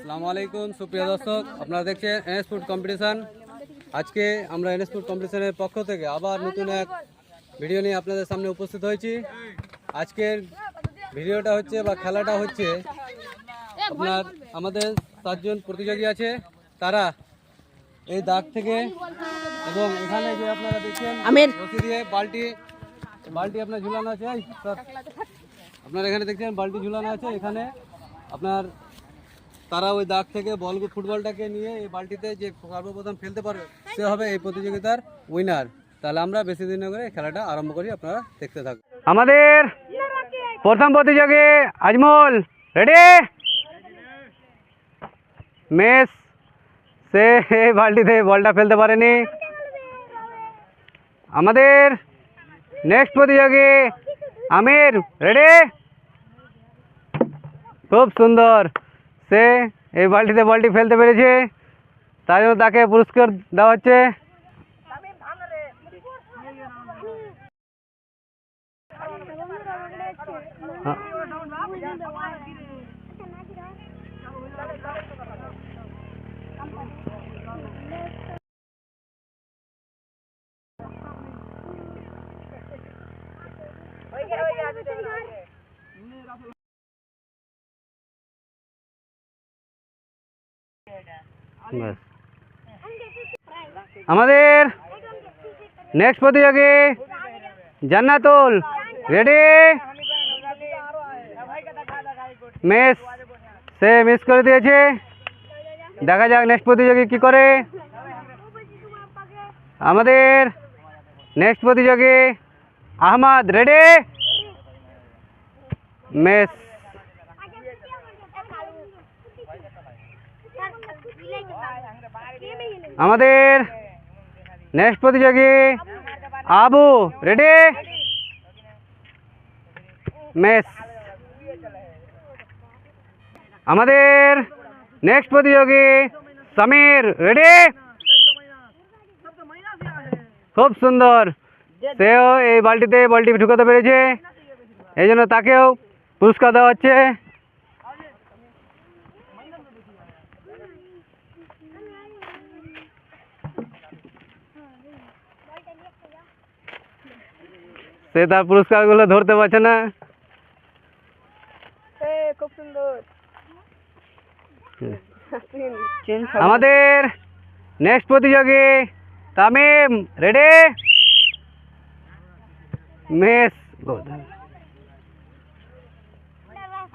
আসসালামু আলাইকুম সুপ্রিয় দর্শক, আপনারা দেখছেন এনএস ফুড কম্পিটিশন। আজকে আমরা এনএস ফুড কম্পিটিশনের পক্ষ থেকে আবার নতুন এক ভিডিও নিয়ে আপনাদের সামনে উপস্থিত হয়েছি। আজকের ভিডিওটা হচ্ছে বা খেলাটা হচ্ছে আপনার আমাদের 7 জন প্রতিযোগী আছে, তারা এই দাগ থেকে এবং এখানে যে আপনারা দেখছেন রশি দিয়ে বালতি আপনার ঝুলানো আছে। আপনারা এখানে দেখছেন বালতি ঝুলানো আছে, এখানে আপনার তারা ওই দাগ থেকে ফুটবলটাকে নিয়ে এই বালতিতে যে সর্বপ্রথম ফেলতে পারবে সে হবে এই প্রতিযোগিতার উইনার। তাহলে আমরা বেশি দিন করে খেলাটা আরম্ভ করি, আপনারা দেখতে থাকুন। আমাদের প্রথম প্রতিযোগী আজমল, রেডি? মেস সে এই বালতিতে বলটা ফেলতে পারেনি। আমাদের নেক্সট প্রতিযোগী আমির, রেডি? খুব সুন্দর, সে এই বালতিতে বলটি ফেলতে পেরেছে, তাই জন্য তাকে পুরস্কার দেওয়া হচ্ছে। আমাদের নেক্সট প্রতিযোগী জান্নাতুল, রেডি? মিস, সে মিস করে দিয়েছে। দেখা যাক নেক্সট প্রতিযোগী কি করে। আমাদের নেক্সট প্রতিযোগী আহমদ, রেডি? মিস। আমাদের নেক্সট প্রতিযোগী আবু, রেডি? মিস। আমাদের নেক্সট প্রতিযোগী সামির, রেডি? খুব সুন্দর, সেও এই বালতিতে বলটি ঢুকাতে পেরেছে, এই জন্য তাকেও পুরস্কার দেওয়া হচ্ছে। সে তার পুরস্কারগুলো ধরতে পারছে না। খুব সুন্দর। আমাদের নেক্সট প্রতিযোগী তামিম, রেডি? মিস।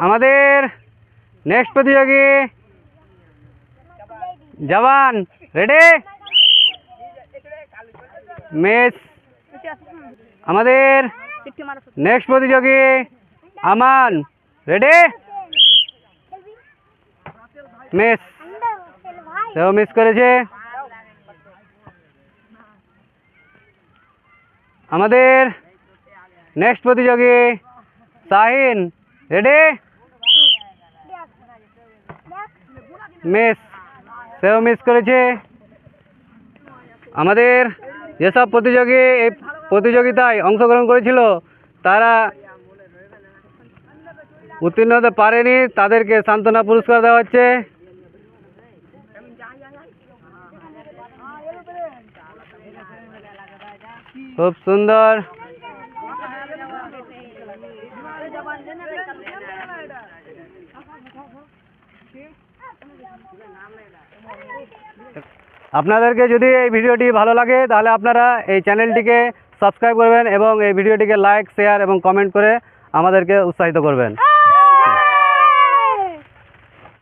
আমাদের নেক্সট প্রতিযোগী জওয়ান, রেডি? মিস। আমাদের নেক্সট প্রতিযোগী আমান, রেডি? মিস, সেও মিস করেছে। আমাদের নেক্সট প্রতিযোগী শাহিন, রেডি? মিস, সেও মিস করেছে। আমাদের যেসব প্রতিযোগী এই প্রতিযোগিতায় অংশগ্রহণ করেছিল তারা উত্তীর্ণ হতে পারেনি, তাদেরকে সান্ত্বনা পুরস্কার দেওয়া হচ্ছে। খুব সুন্দর। আপনাদেরকে যদি এই ভিডিওটি ভালো লাগে তাহলে আপনারা এই চ্যানেলটিকে সাবস্ক্রাইব করবেন এবং এই ভিডিওটিকে লাইক, শেয়ার এবং কমেন্ট করে আমাদেরকে উৎসাহিত করবেন।